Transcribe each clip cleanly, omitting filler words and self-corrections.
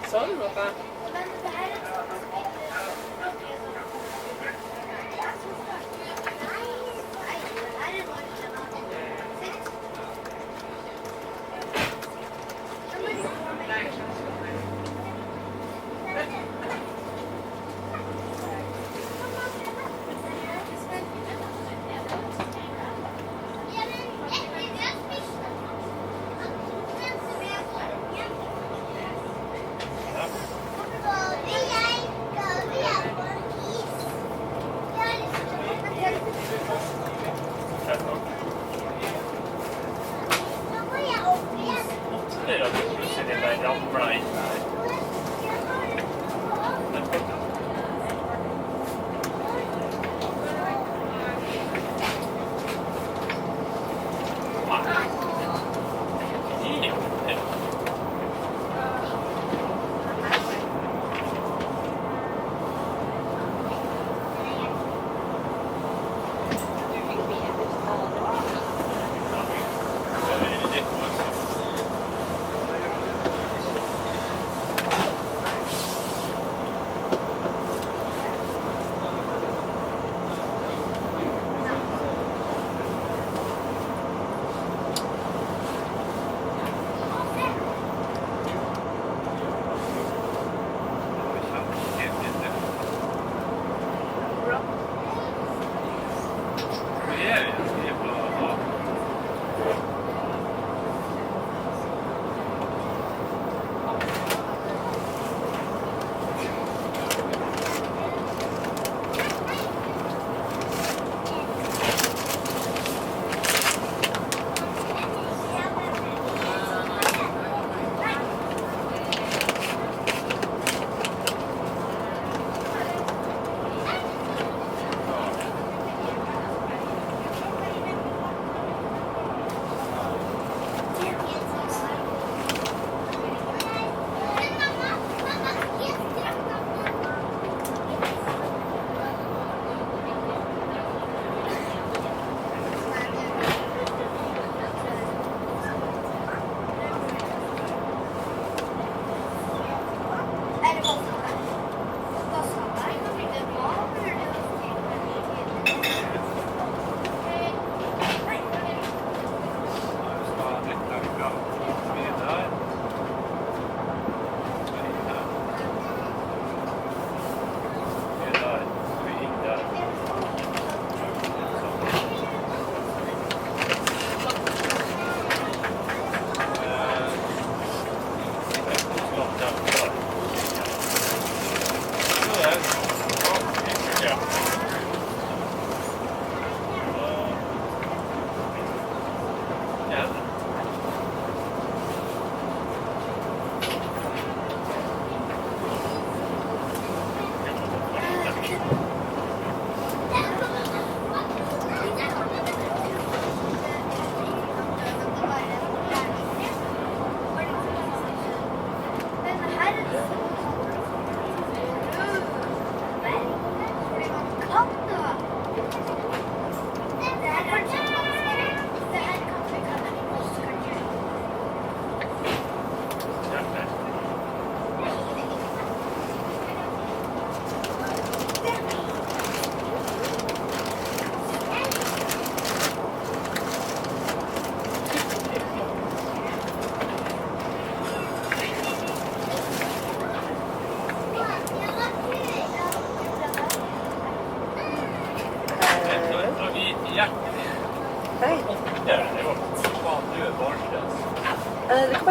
Sa du noe?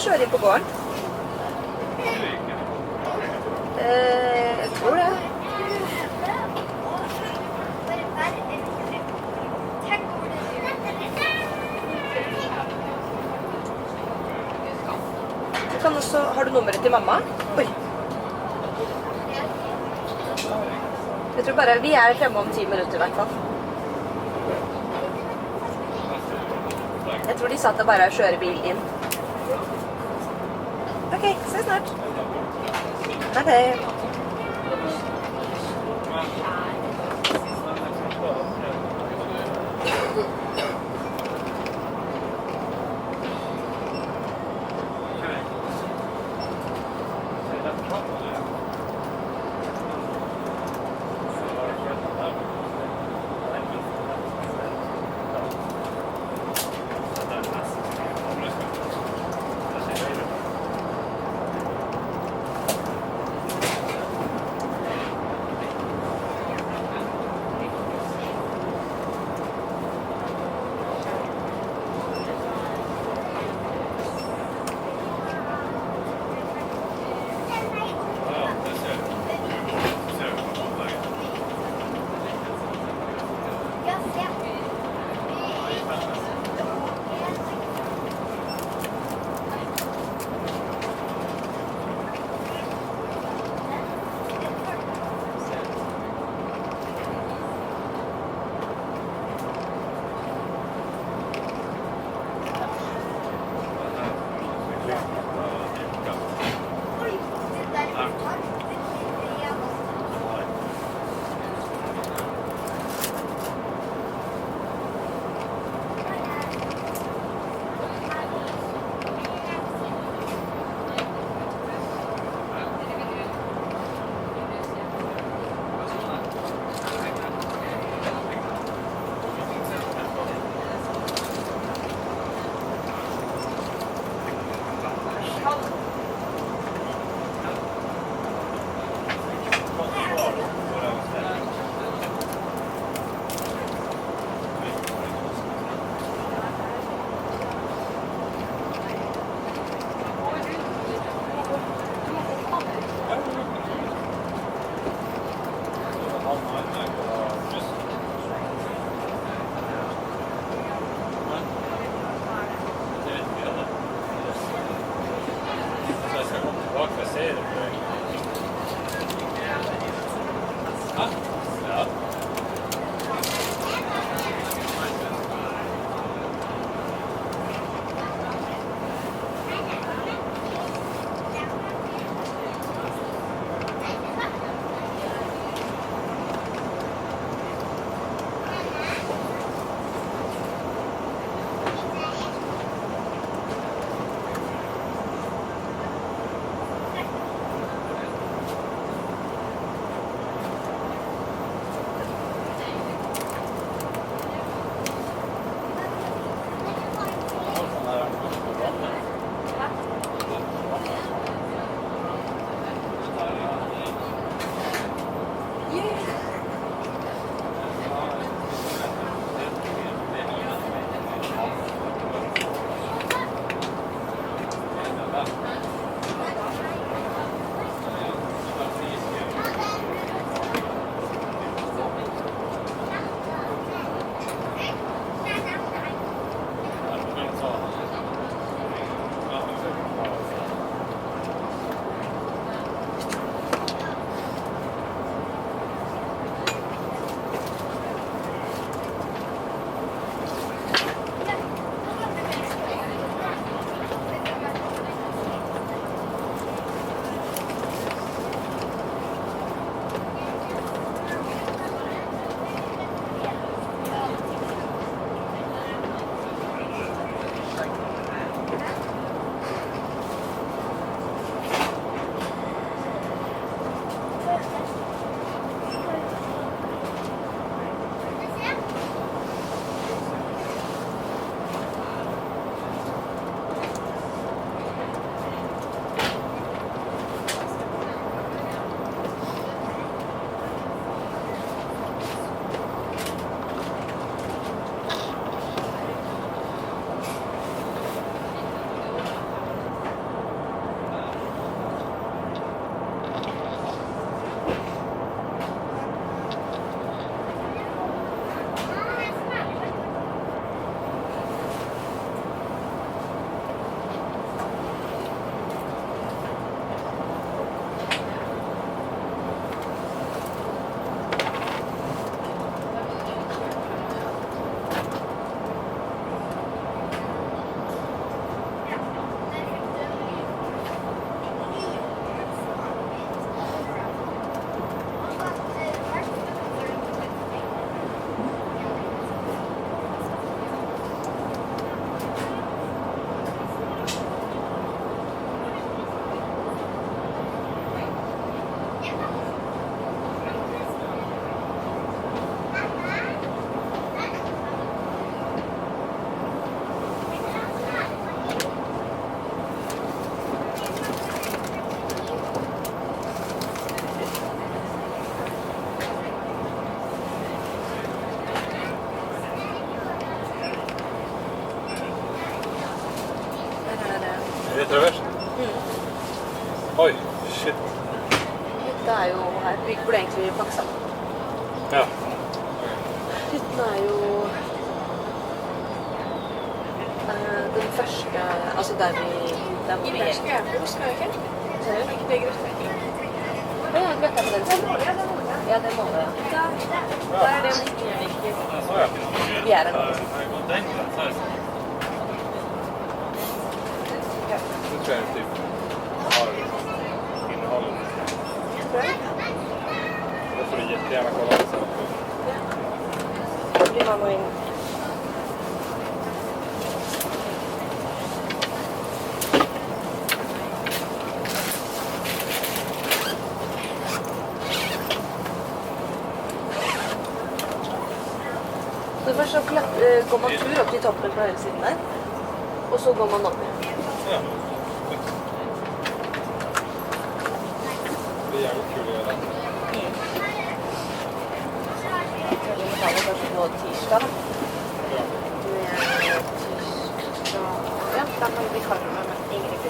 kjøre inn på gården? Jeg tror det. Du kan også, har du nummeret til mamma? Oi. Jeg tror bare, vi er fremme om 10 minutter i hvert fall. Jeg tror de sa at det bare er å kjøre bilen inn. Ok, se snart. Ha det. Oi, shit. Hytta er jo her. Vi burde egentlig flaksa. Ja. Hytten er jo den første, altså der vi... Der hvor vi er. Skal jeg ikke? Ser du? Ikke det grønne. Ja, grønt er på den siden. Ja, det må det, ja. Der er det ikke like. Å ja. Vi er her nå. Det tror jeg typ har innehållet. Det får du jättegärna kolla på sen. Da blir man nå inn. Så først så går man tur opp til toppen på høyre siden der, og så går man opp. Ja. Det är jävligt kul att göra. Så vi tar det kanskje på tirsdag da. Ja. Tirsdag... Ja, da kan vi kalle det med Ingrid.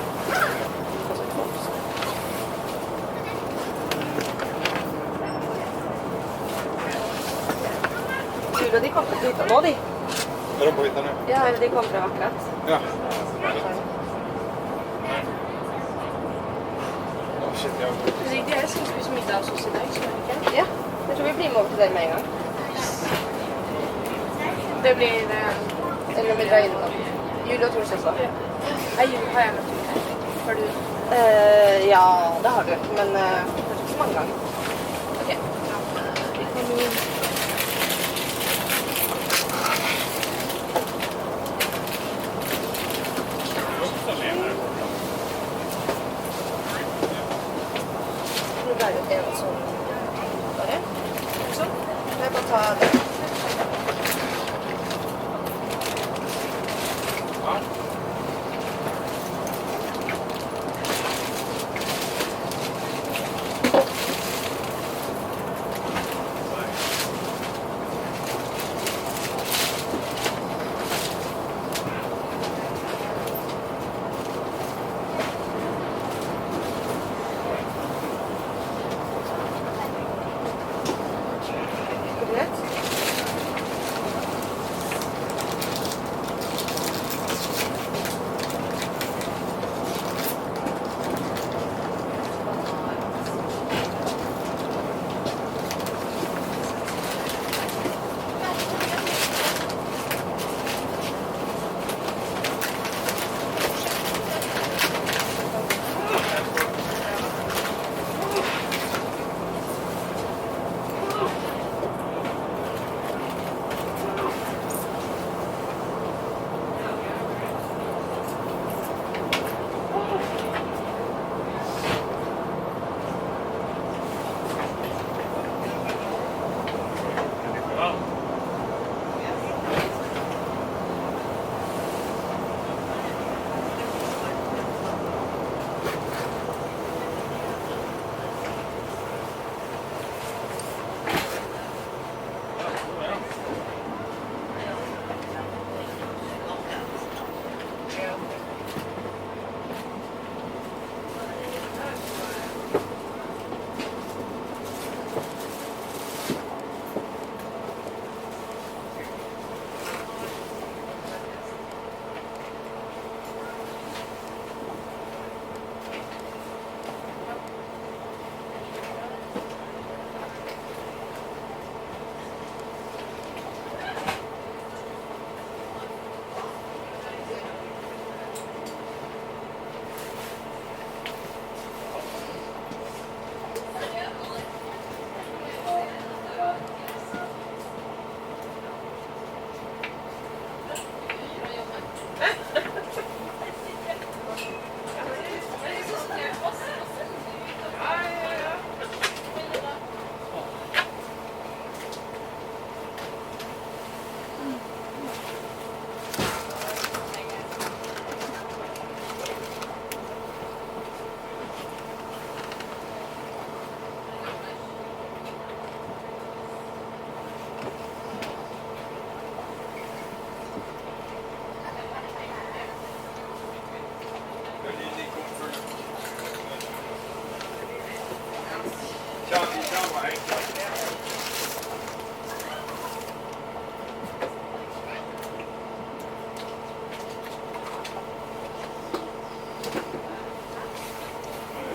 Julia, de kom til hytta nå, de. Är de på hyttan nu? Ja, eller de kom fra akkurat. Ja. Åh shit, jag Det er skal spise middag hos oss i dag, skal vi ikke? Ja, jeg tror vi blir med over til deg med en gang. Det blir... Eller vi drar innom. Julia tror jeg også. Hei, har jeg noe tur? Har du? Ja, det har du. Men kanskje ikke så mange ganger. Ok. Nå ble det en sånn... Bare. Sånn. Jeg må ta det. Greit. vad enkelt.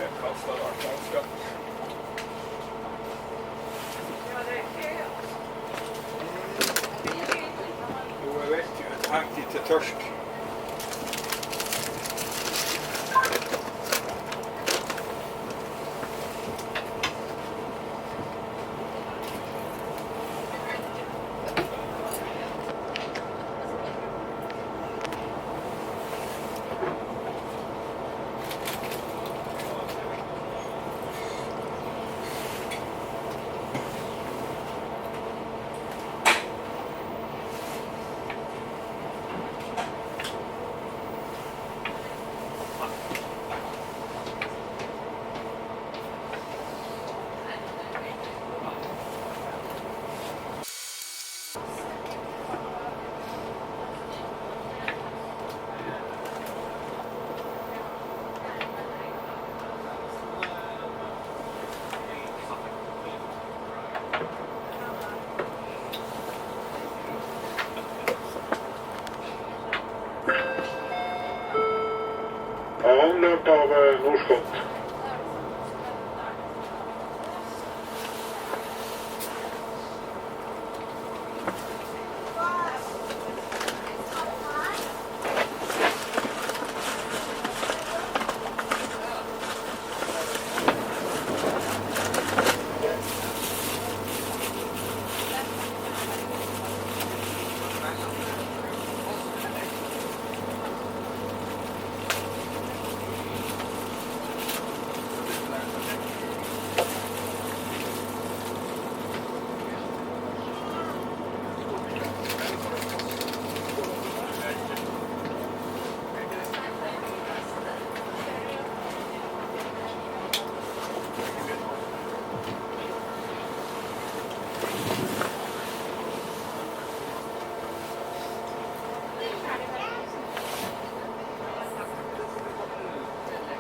Jag kastar vart ganska. Jo, jag vet ju. Jag tänkte lite törsk. Avlöp av Norskott.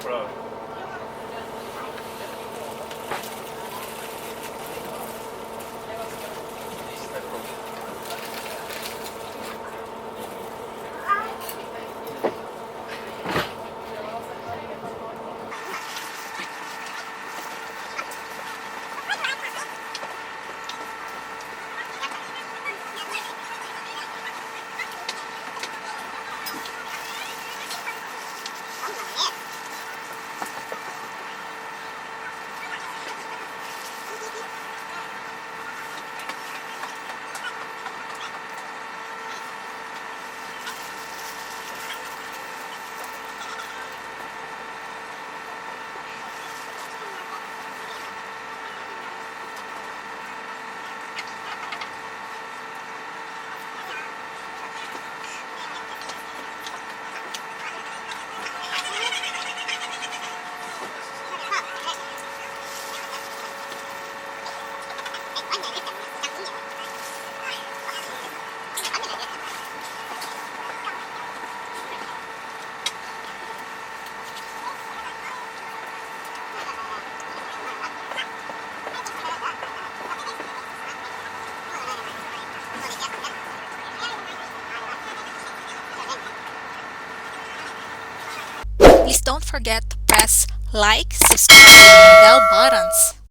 Bra. Please don't forget to press like, subscribe, and bell buttons.